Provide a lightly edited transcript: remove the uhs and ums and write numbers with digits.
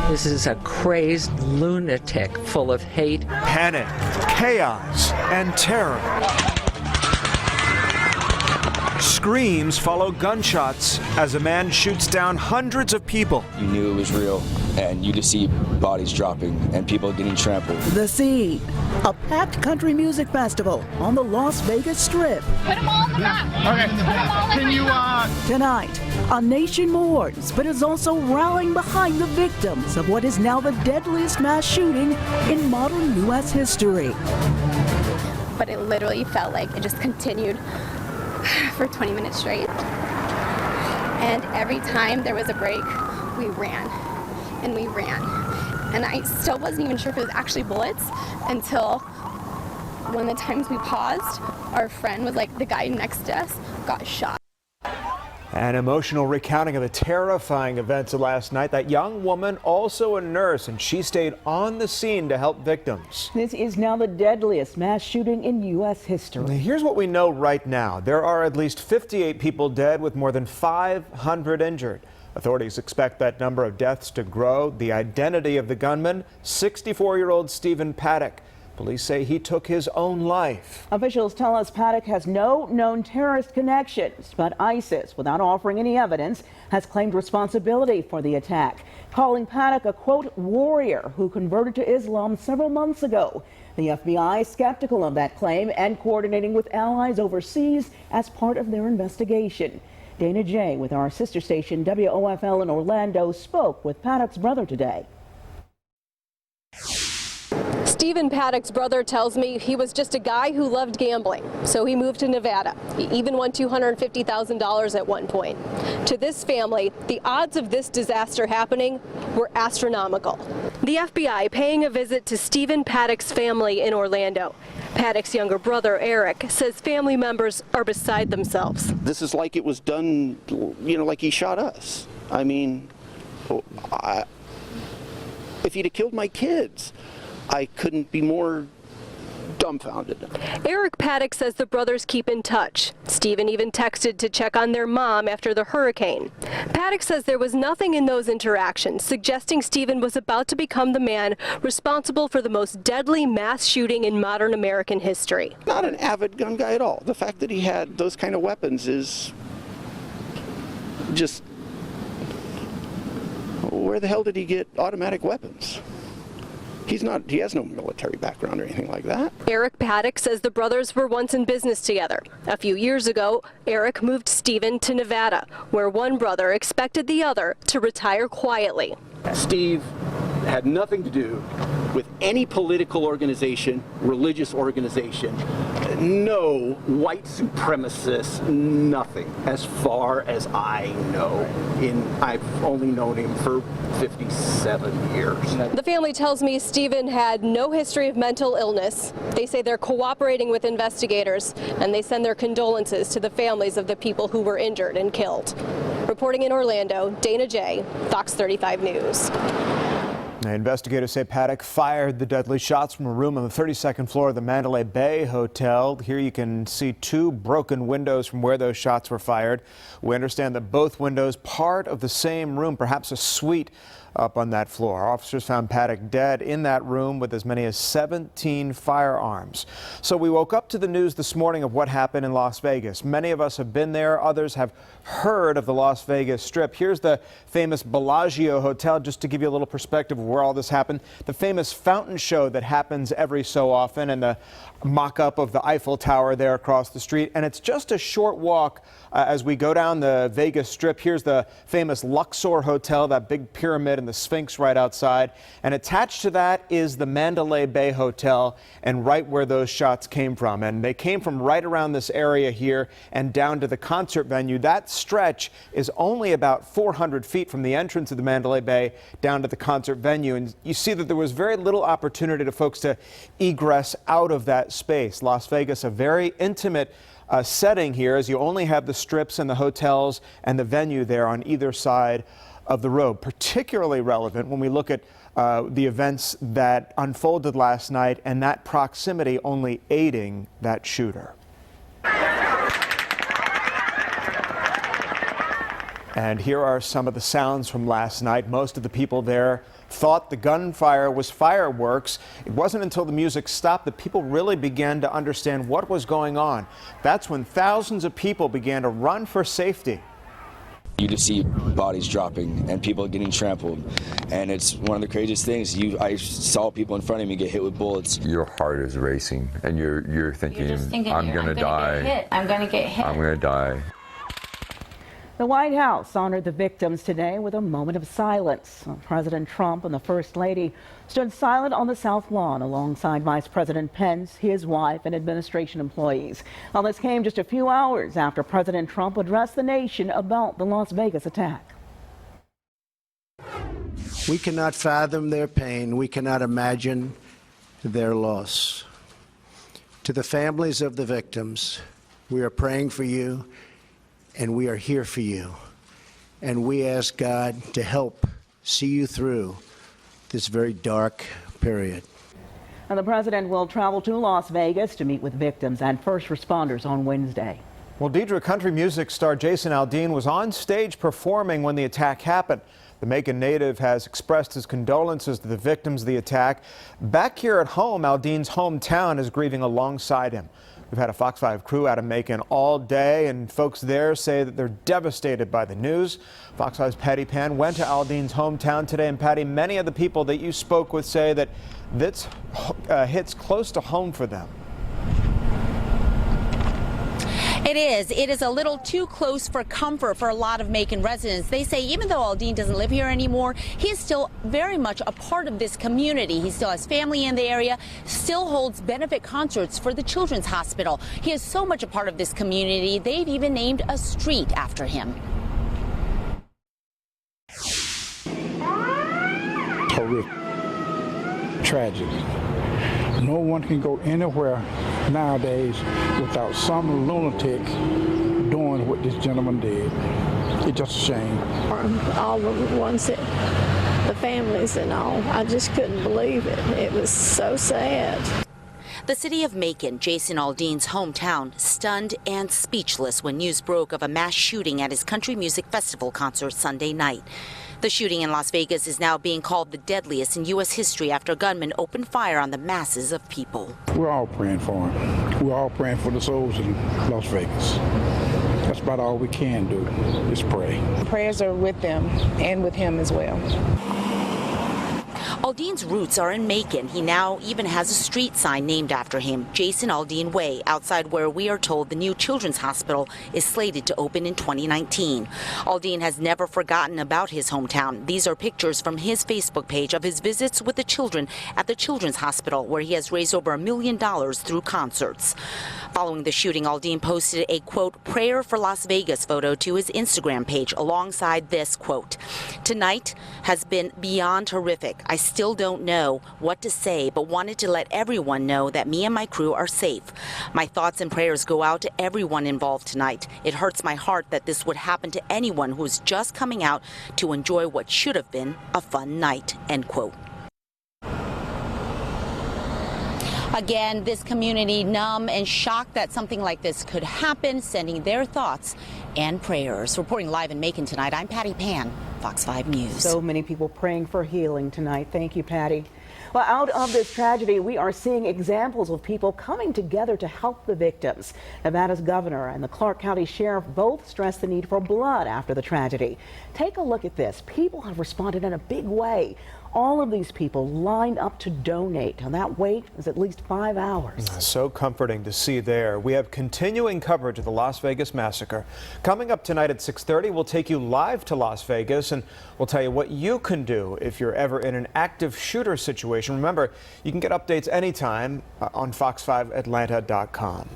This is a crazed lunatic full of hate, panic, chaos, and terror. Screams follow gunshots as a man shoots down hundreds of people. You knew it was real, and you just see bodies dropping and people getting trampled. The Scene, a packed country music festival on the Las Vegas Strip. Put them all on the map. Okay. Can you, Tonight, a nation mourns, but is also rallying behind the victims of what is now the deadliest mass shooting in modern U.S. history. But it literally felt like it just continued for 20 minutes straight. And every time there was a break, we ran and we ran. And I still wasn't even sure if it was actually bullets until one of the times we paused, our friend was like, the guy next to us got shot. An emotional recounting of the terrifying events of last night. That young woman, also a nurse, and she stayed on the scene to help victims. This is now the deadliest mass shooting in U.S. history. Here's what we know right now. There are at least 58 people dead with more than 500 injured. Authorities expect that number of deaths to grow. The identity of the gunman, 64-year-old Stephen Paddock. Police say he took his own life. Officials tell us Paddock has no known terrorist connections, but ISIS, without offering any evidence, has claimed responsibility for the attack, calling Paddock a, quote, warrior who converted to Islam several months ago. The FBI is skeptical of that claim and coordinating with allies overseas as part of their investigation. Dana J. with our sister station WOFL in Orlando spoke with Paddock's brother today. Stephen Paddock's brother tells me he was just a guy who loved gambling, so he moved to Nevada. He even won $250,000 at one point. To this family, the odds of this disaster happening were astronomical. The FBI paying a visit to Stephen Paddock's family in Orlando. Paddock's younger brother, Eric, says family members are beside themselves. This is like it was done, you know, like he shot us. I mean, if he'd have killed my kids, I couldn't be more dumbfounded. Eric Paddock says the brothers keep in touch. Stephen even texted to check on their mom after the hurricane. Paddock says there was nothing in those interactions suggesting Stephen was about to become the man responsible for the most deadly mass shooting in modern American history. Not an avid gun guy at all. The fact that he had those kind of weapons is just, where the hell did he get automatic weapons? He has no military background or anything like that. Eric Paddock says the brothers were once in business together. A few years ago, Eric moved Stephen to Nevada, where one brother expected the other to retire quietly. Steve had nothing to do with any political organization, religious organization, no white supremacists, nothing, as far as I know. I've only known him for 57 years. The family tells me Stephen had no history of mental illness. They say they're cooperating with investigators, and they send their condolences to the families of the people who were injured and killed. Reporting in Orlando, Dana J., Fox 35 News. Investigators say Paddock fired the deadly shots from a room on the 32nd floor of the Mandalay Bay Hotel. Here you can see two broken windows from where those shots were fired. We understand that both windows part of the same room, perhaps a suite up on that floor. Officers found Paddock dead in that room with as many as 17 firearms. So we woke up to the news this morning of what happened in Las Vegas. Many of us have been there. Others have heard of the Las Vegas Strip. Here's the famous Bellagio Hotel, just to give you a little perspective of where all this happened. The famous fountain show that happens every so often, and the mock-up of the Eiffel Tower there across the street. And it's just a short walk as we go down the Vegas Strip. Here's the famous Luxor Hotel, that big pyramid and the Sphinx right outside. And attached to that is the Mandalay Bay Hotel, and right where those shots came from. And they came from right around this area here and down to the concert venue. That stretch is only about 400 feet from the entrance of the Mandalay Bay down to the concert venue. And you see that there was very little opportunity to folks to egress out of that space. Las Vegas, a very intimate setting here, as you only have the strips and the hotels and the venue there on either side of the road. Particularly relevant when we look at the events that unfolded last night and that proximity only aiding that shooter. And here are some of the sounds from last night. Most of the people there thought the gunfire was fireworks. It wasn't until the music stopped that people really began to understand what was going on. That's when thousands of people began to run for safety. You just see bodies dropping and people getting trampled, and it's one of the craziest things. I saw people in front of me get hit with bullets. Your heart is racing, and you're thinking I'm gonna die. I'm gonna get hit. I'm gonna die. The White House honored the victims today with a moment of silence. President Trump and the First Lady stood silent on the South Lawn alongside Vice President Pence, his wife, and administration employees. Now, this came just a few hours after President Trump addressed the nation about the Las Vegas attack. We cannot fathom their pain. We cannot imagine their loss. To the families of the victims, we are praying for you. And we are here for you. And we ask God to help see you through this very dark period. And the president will travel to Las Vegas to meet with victims and first responders on Wednesday. Well, Deidre, country music star Jason Aldean was on stage performing when the attack happened. The Macon native has expressed his condolences to the victims of the attack. Back here at home, Aldean's hometown is grieving alongside him. We've had a Fox 5 crew out of Macon all day, and folks there say that they're devastated by the news. Fox 5's Patty Pan went to Aldean's hometown today, and Patty, many of the people that you spoke with say that this hits close to home for them. It is a little too close for comfort for a lot of Macon residents. They say even though Aldean doesn't live here anymore, he is still very much a part of this community. He still has family in the area, still holds benefit concerts for the Children's Hospital. He is so much a part of this community, they've even named a street after him. Horrific tragedy. No one can go anywhere nowadays without some lunatic doing what this gentleman did. It's just a shame. All of the ones that, the families and all, I just couldn't believe it. It was so sad. The city of Macon, Jason Aldean's hometown, stunned and speechless when news broke of a mass shooting at his country music festival concert Sunday night. The shooting in Las Vegas is now being called the deadliest in U.S. history after gunmen opened fire on the masses of people. We're all praying for him. We're all praying for the souls in Las Vegas. That's about all we can do, is pray. Prayers are with them and with him as well. Aldean's roots are in Macon. He now even has a street sign named after him, Jason Aldean Way, outside where we are told the new Children's Hospital is slated to open in 2019. Aldean has never forgotten about his hometown. These are pictures from his Facebook page of his visits with the children at the Children's Hospital, where he has raised over $1 million through concerts. Following the shooting, Aldean posted a, quote, prayer for Las Vegas photo to his Instagram page alongside this, quote, tonight has been beyond horrific. I still don't know what to say, but wanted to let everyone know that me and my crew are safe. My thoughts and prayers go out to everyone involved tonight. It hurts my heart that this would happen to anyone who's just coming out to enjoy what should have been a fun night, end quote. Again, this community numb and shocked that something like this could happen, sending their thoughts and prayers. Reporting live in Macon tonight, I'm Patty Pan, Fox 5 News. So many people praying for healing tonight. Thank you, Patty. Well, out of this tragedy, we are seeing examples of people coming together to help the victims. Nevada's governor and the Clark County sheriff both stressed the need for blood after the tragedy. Take a look at this. People have responded in a big way. All of these people lined up to donate, and that wait is at least 5 hours. So comforting to see there. We have continuing coverage of the Las Vegas massacre. Coming up tonight at 6:30, we'll take you live to Las Vegas, and we'll tell you what you can do if you're ever in an active shooter situation. Remember, you can get updates anytime on fox5atlanta.com.